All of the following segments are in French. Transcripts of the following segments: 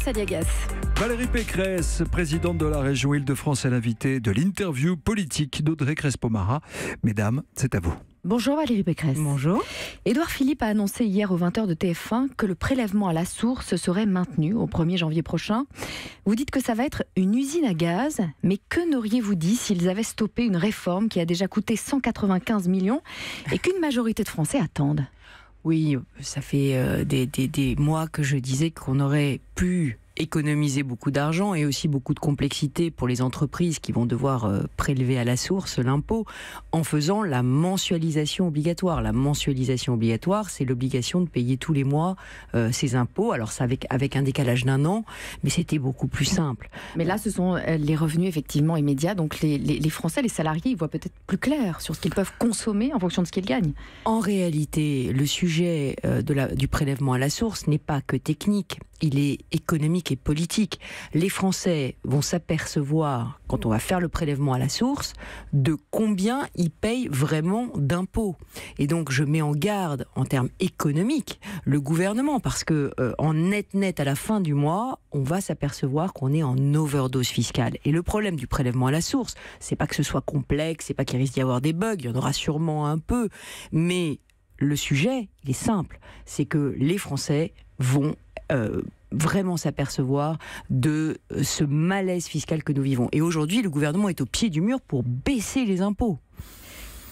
Saliagas. Valérie Pécresse, présidente de la région Île-de-France, est l'invitée de l'interview politique d'Audrey Crespo-Mara. Mesdames, c'est à vous. Bonjour Valérie Pécresse. Bonjour. Édouard Philippe a annoncé hier aux 20h de TF1 que le prélèvement à la source serait maintenu au 1er janvier prochain. Vous dites que ça va être une usine à gaz, mais que n'auriez-vous dit s'ils avaient stoppé une réforme qui a déjà coûté 195 millions et qu'une majorité de Français attendent ? Oui, ça fait des mois que je disais qu'on aurait pu économiser beaucoup d'argent et aussi beaucoup de complexité pour les entreprises qui vont devoir prélever à la source l'impôt en faisant la mensualisation obligatoire. La mensualisation obligatoire, c'est l'obligation de payer tous les mois ces impôts. Alors ça avec un décalage d'un an, mais c'était beaucoup plus simple. Mais là, ce sont les revenus effectivement immédiats. Donc les Français, les salariés, ils voient peut-être plus clair sur ce qu'ils peuvent consommer en fonction de ce qu'ils gagnent. En réalité, le sujet du prélèvement à la source n'est pas que technique. Il est économique et politique. Les Français vont s'apercevoir, quand on va faire le prélèvement à la source, de combien ils payent vraiment d'impôts. Et donc, je mets en garde, en termes économiques, le gouvernement, parce que en net à la fin du mois, on va s'apercevoir qu'on est en overdose fiscale. Et le problème du prélèvement à la source, c'est pas que ce soit complexe, c'est pas qu'il risque d'y avoir des bugs, il y en aura sûrement un peu, mais le sujet, il est simple, c'est que les Français vont vraiment s'apercevoir de ce malaise fiscal que nous vivons. Et aujourd'hui, le gouvernement est au pied du mur pour baisser les impôts.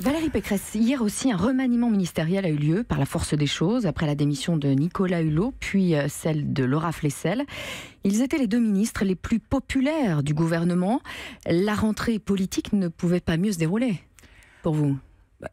Valérie Pécresse, hier aussi, un remaniement ministériel a eu lieu par la force des choses, après la démission de Nicolas Hulot, puis celle de Laura Flessel. Ils étaient les deux ministres les plus populaires du gouvernement. La rentrée politique ne pouvait pas mieux se dérouler, pour vous ?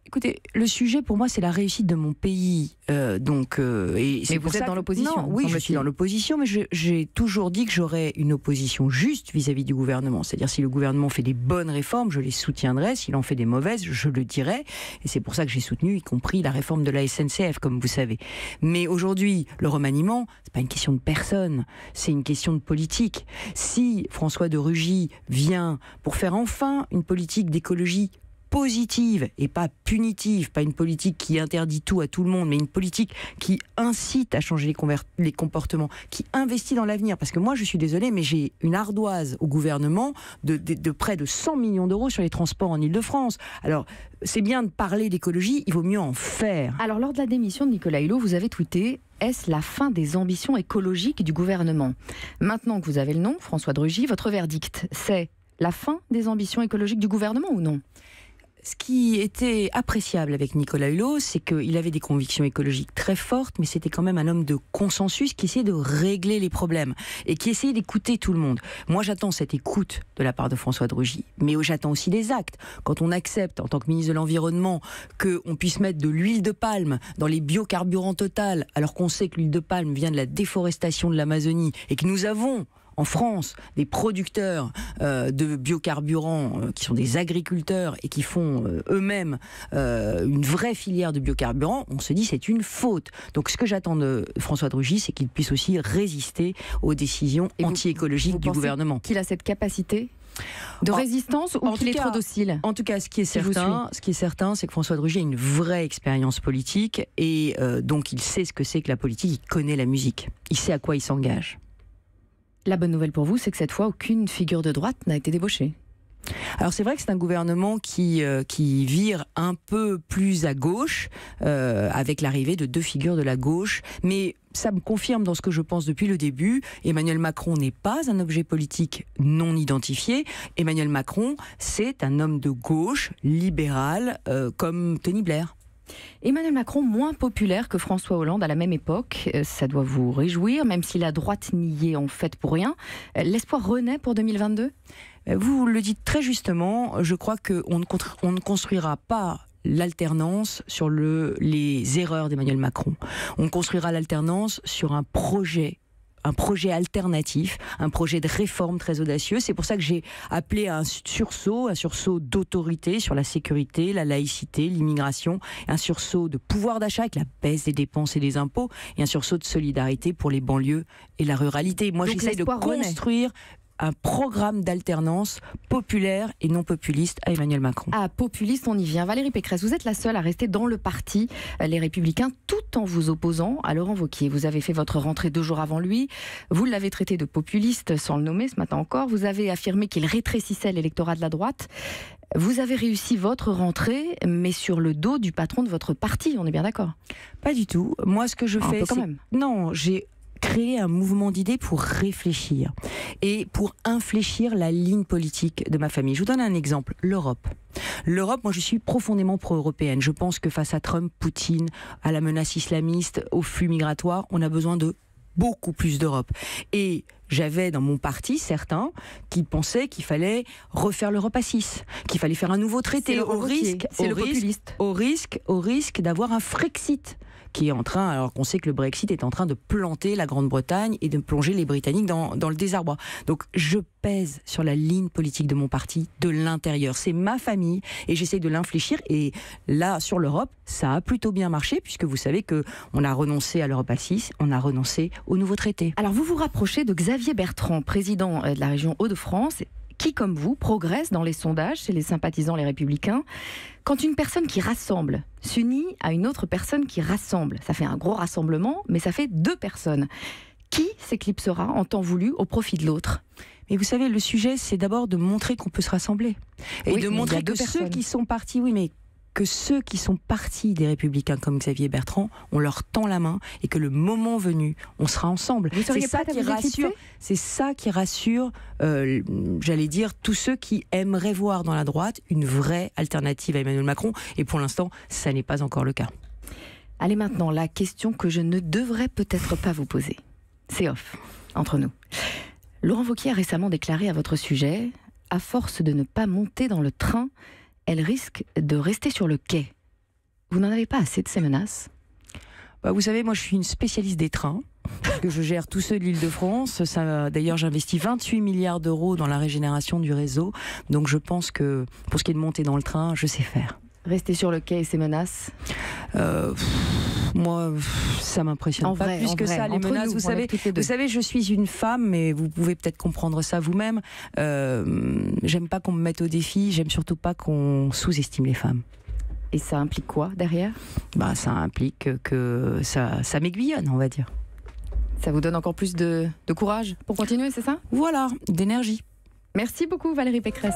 Écoutez, le sujet pour moi c'est la réussite de mon pays. Mais vous êtes dans l'opposition. Non, oui, je suis dans l'opposition, mais j'ai toujours dit que j'aurais une opposition juste vis-à-vis du gouvernement. C'est-à-dire si le gouvernement fait des bonnes réformes, je les soutiendrai. S'il en fait des mauvaises, je le dirai. Et c'est pour ça que j'ai soutenu, y compris la réforme de la SNCF, comme vous savez. Mais aujourd'hui, le remaniement, c'est pas une question de personne, c'est une question de politique. Si François de Rugy vient pour faire enfin une politique d'écologie positive et pas punitive, pas une politique qui interdit tout à tout le monde, mais une politique qui incite à changer les comportements, qui investit dans l'avenir. Parce que moi, je suis désolée, mais j'ai une ardoise au gouvernement de près de 100 millions d'euros sur les transports en Île-de-France. Alors, c'est bien de parler d'écologie, il vaut mieux en faire. Alors, lors de la démission de Nicolas Hulot, vous avez tweeté « Est-ce la fin des ambitions écologiques du gouvernement ?» Maintenant que vous avez le nom, François de Rugy, votre verdict, c'est la fin des ambitions écologiques du gouvernement ou non ? Ce qui était appréciable avec Nicolas Hulot, c'est qu'il avait des convictions écologiques très fortes, mais c'était quand même un homme de consensus qui essayait de régler les problèmes et qui essayait d'écouter tout le monde. Moi, j'attends cette écoute de la part de François de Rugy, mais j'attends aussi des actes. Quand on accepte, en tant que ministre de l'Environnement, qu'on puisse mettre de l'huile de palme dans les biocarburants Total, alors qu'on sait que l'huile de palme vient de la déforestation de l'Amazonie et que nous avons en France, des producteurs de biocarburants qui sont des agriculteurs et qui font eux-mêmes une vraie filière de biocarburants, on se dit c'est une faute. Donc ce que j'attends de François de Rugy, c'est qu'il puisse aussi résister aux décisions anti-écologiques du gouvernement. Qu'il a cette capacité de résistance ou qu'il est trop docile ? En tout cas, ce qui est certain, c'est que François de Rugy a une vraie expérience politique et donc il sait ce que c'est que la politique, il connaît la musique, il sait à quoi il s'engage. La bonne nouvelle pour vous, c'est que cette fois, aucune figure de droite n'a été débauchée. Alors c'est vrai que c'est un gouvernement qui vire un peu plus à gauche, avec l'arrivée de deux figures de la gauche, mais ça me confirme dans ce que je pense depuis le début. Emmanuel Macron n'est pas un objet politique non identifié. Emmanuel Macron, c'est un homme de gauche, libéral, comme Tony Blair. Emmanuel Macron, moins populaire que François Hollande à la même époque, ça doit vous réjouir, même si la droite n'y est en fait pour rien. L'espoir renaît pour 2022 ? Vous le dites très justement, je crois qu'on ne construira pas l'alternance sur les erreurs d'Emmanuel Macron. On construira l'alternance sur un projet alternatif, un projet de réforme très audacieux. C'est pour ça que j'ai appelé à un sursaut d'autorité sur la sécurité, la laïcité, l'immigration, un sursaut de pouvoir d'achat avec la baisse des dépenses et des impôts, et un sursaut de solidarité pour les banlieues et la ruralité. Moi, j'essaie de construire un programme d'alternance populaire et non populiste à Emmanuel Macron. Ah, populiste, on y vient. Valérie Pécresse, vous êtes la seule à rester dans le parti Les Républicains, tout en vous opposant à Laurent Wauquiez. Vous avez fait votre rentrée 2 jours avant lui. Vous l'avez traité de populiste, sans le nommer ce matin encore. Vous avez affirmé qu'il rétrécissait l'électorat de la droite. Vous avez réussi votre rentrée, mais sur le dos du patron de votre parti, on est bien d'accord? Pas du tout. Moi, ce que je fais, quand même. Non, j'ai créé un mouvement d'idées pour réfléchir et pour infléchir la ligne politique de ma famille. Je vous donne un exemple, l'Europe. L'Europe, moi je suis profondément pro-européenne. Je pense que face à Trump, Poutine, à la menace islamiste, au flux migratoire, on a besoin de beaucoup plus d'Europe. Et j'avais dans mon parti certains qui pensaient qu'il fallait refaire l'Europe à 6, qu'il fallait faire un nouveau traité au risque d'avoir un Frexit qui est en train, alors qu'on sait que le Brexit est en train de planter la Grande-Bretagne et de plonger les Britanniques dans le désarroi. Donc je pèse sur la ligne politique de mon parti de l'intérieur. C'est ma famille et j'essaie de l'infléchir. Et là, sur l'Europe, ça a plutôt bien marché puisque vous savez qu'on a renoncé à l'Europe à 6, on a renoncé au nouveau traité. Alors vous vous rapprochez de Xavier Bertrand, président de la région Hauts-de-France, qui, comme vous, progresse dans les sondages chez les sympathisants Les Républicains. Quand une personne qui rassemble s'unit à une autre personne qui rassemble, ça fait un gros rassemblement, mais ça fait 2 personnes. Qui s'éclipsera en temps voulu au profit de l'autre? Mais vous savez, le sujet, c'est d'abord de montrer qu'on peut se rassembler. Et de montrer que ceux qui sont partis, que ceux qui sont partis des Républicains comme Xavier Bertrand, on leur tend la main et que le moment venu, on sera ensemble. C'est ça qui rassure, j'allais dire, tous ceux qui aimeraient voir dans la droite une vraie alternative à Emmanuel Macron. Et pour l'instant, ça n'est pas encore le cas. Allez, maintenant, la question que je ne devrais peut-être pas vous poser. C'est off, entre nous. Laurent Wauquiez a récemment déclaré à votre sujet « À force de ne pas monter dans le train, elle risque de rester sur le quai ». Vous n'en avez pas assez de ces menaces? Vous savez, moi je suis une spécialiste des trains, parce que je gère tous ceux de l'Île-de-France. D'ailleurs, j'investis 28 milliards d'euros dans la régénération du réseau. Donc je pense que pour ce qui est de monter dans le train, je sais faire. Rester sur le quai et ces menaces? Moi, ça m'impressionne pas plus que ça, les menaces. Vous savez, je suis une femme, mais vous pouvez peut-être comprendre ça vous-même. J'aime pas qu'on me mette au défi, j'aime surtout pas qu'on sous-estime les femmes. Et ça implique quoi derrière? Ça implique que ça m'aiguillonne, on va dire. Ça vous donne encore plus de courage pour continuer, c'est ça? Voilà, d'énergie. Merci beaucoup Valérie Pécresse.